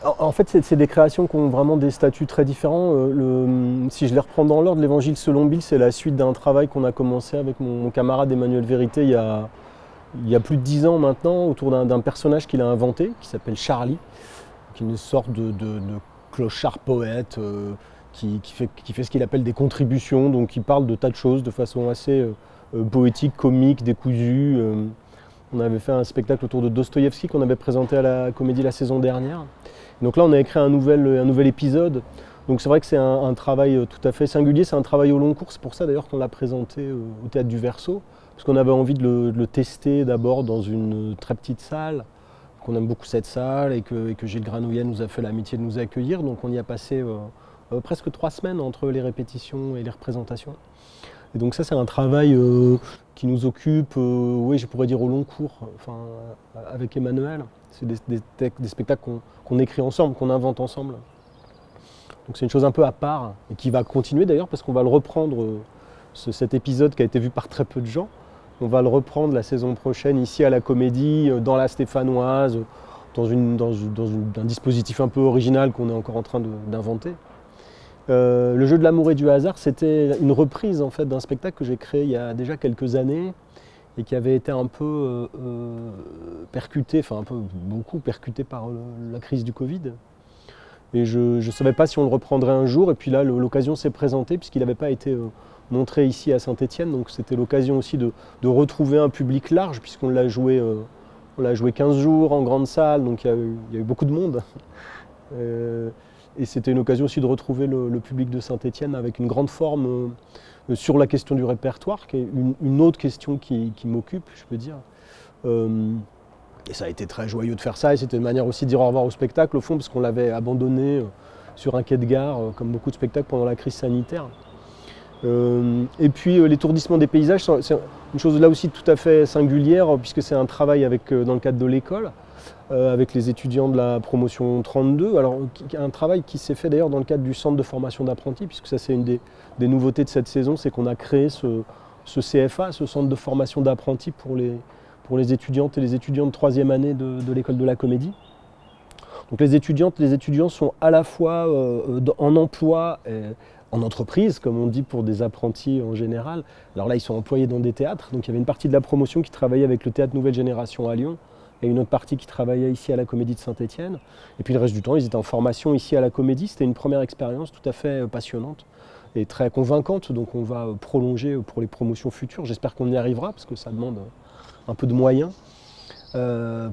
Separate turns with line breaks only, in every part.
En fait, c'est des créations qui ont vraiment des statuts très différents. Si je les reprends dans l'ordre, l'Évangile selon Bill, c'est la suite d'un travail qu'on a commencé avec mon camarade Emmanuel Vérité il y a plus de 10 ans maintenant, autour d'un personnage qu'il a inventé, qui s'appelle Charlie, qui est une sorte de clochard poète qui fait ce qu'il appelle des contributions, donc qui parle de tas de choses de façon assez poétique, comique, décousue. On avait fait un spectacle autour de Dostoïevski qu'on avait présenté à la Comédie la saison dernière. Donc là, on a écrit un nouvel épisode. Donc c'est vrai que c'est un travail tout à fait singulier, c'est un travail au long cours. C'est pour ça d'ailleurs qu'on l'a présenté au Théâtre du Verseau, parce qu'on avait envie de le tester d'abord dans une très petite salle, qu'on aime beaucoup cette salle et que Gilles Granouillet nous a fait l'amitié de nous accueillir. Donc on y a passé presque 3 semaines entre les répétitions et les représentations. Et donc ça, c'est un travail qui nous occupe, oui, je pourrais dire au long cours, enfin, avec Emmanuel. C'est des spectacles qu'on écrit ensemble, qu'on invente ensemble. Donc c'est une chose un peu à part et qui va continuer d'ailleurs parce qu'on va le reprendre, cet épisode qui a été vu par très peu de gens. On va le reprendre la saison prochaine ici à la Comédie, dans la Stéphanoise, dans un dispositif un peu original qu'on est encore en train d'inventer. Le jeu de l'amour et du hasard, c'était une reprise en fait d'un spectacle que j'ai créé il y a déjà quelques années et qui avait été un peu percuté, enfin beaucoup percuté par la crise du Covid. Et je ne savais pas si on le reprendrait un jour, et puis là l'occasion s'est présentée puisqu'il n'avait pas été montré ici à Saint-Étienne, donc c'était l'occasion aussi de retrouver un public large puisqu'on l'a joué, 15 jours en grande salle, donc il y a eu beaucoup de monde. Et c'était une occasion aussi de retrouver le public de Saint-Étienne avec une grande forme sur la question du répertoire, qui est une autre question qui m'occupe, je peux dire. Et ça a été très joyeux de faire ça, et c'était une manière aussi de dire au revoir au spectacle, au fond, parce qu'on l'avait abandonné sur un quai de gare, comme beaucoup de spectacles pendant la crise sanitaire. Et puis l'étourdissement des paysages, c'est une chose là aussi tout à fait singulière, puisque c'est un travail dans le cadre de l'école, avec les étudiants de la promotion 32. Alors, un travail qui s'est fait d'ailleurs dans le cadre du centre de formation d'apprentis, puisque ça c'est une des nouveautés de cette saison, c'est qu'on a créé ce CFA, ce centre de formation d'apprentis pour les étudiantes et les étudiants de 3e année de l'école de la Comédie. Donc les étudiantes et les étudiants sont à la fois en emploi, en entreprise, comme on dit pour des apprentis en général. Alors là, ils sont employés dans des théâtres, donc il y avait une partie de la promotion qui travaillait avec le Théâtre Nouvelle Génération à Lyon, et une autre partie qui travaillait ici à la Comédie de Saint-Étienne. Et puis le reste du temps, ils étaient en formation ici à la Comédie. C'était une première expérience tout à fait passionnante et très convaincante. Donc on va prolonger pour les promotions futures. J'espère qu'on y arrivera parce que ça demande un peu de moyens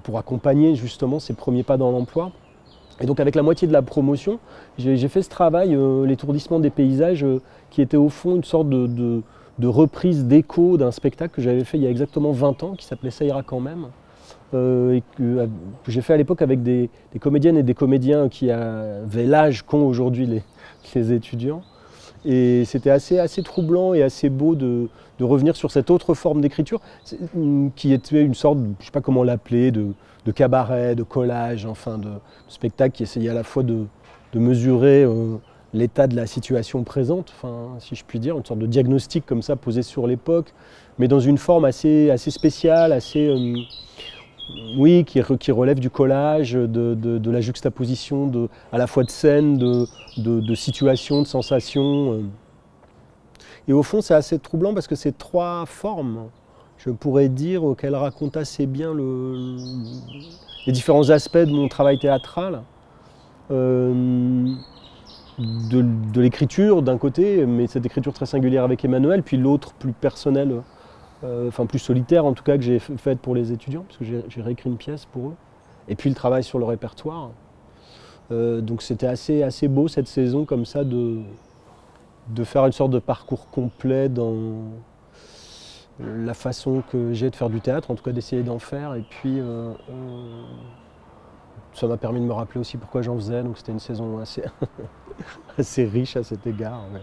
pour accompagner justement ces premiers pas dans l'emploi. Et donc avec la moitié de la promotion, j'ai fait ce travail, l'étourdissement des paysages, qui était au fond une sorte de reprise d'écho d'un spectacle que j'avais fait il y a exactement 20 ans, qui s'appelait Ça ira quand même. Et que j'ai fait à l'époque avec des comédiennes et des comédiens qui avaient l'âge qu'ont aujourd'hui les étudiants. Et c'était assez troublant et assez beau de revenir sur cette autre forme d'écriture qui était une sorte, je ne sais pas comment l'appeler, de cabaret, de collage, enfin de spectacle qui essayait à la fois de mesurer l'état de la situation présente, enfin, si je puis dire, une sorte de diagnostic comme ça posé sur l'époque, mais dans une forme assez spéciale, oui, qui relève du collage, de la juxtaposition à la fois de scènes, de situations, de sensations. Et au fond, c'est assez troublant parce que ces 3 formes, je pourrais dire, qu'elles racontent assez bien les différents aspects de mon travail théâtral. De l'écriture d'un côté, mais cette écriture très singulière avec Emmanuel, puis l'autre plus personnelle, enfin plus solitaire en tout cas, que j'ai faite pour les étudiants, parce que j'ai réécrit une pièce pour eux, et puis le travail sur le répertoire. Donc c'était assez beau cette saison comme ça de faire une sorte de parcours complet dans la façon que j'ai de faire du théâtre, en tout cas d'essayer d'en faire, et puis ça m'a permis de me rappeler aussi pourquoi j'en faisais, donc c'était une saison assez riche à cet égard. Ouais.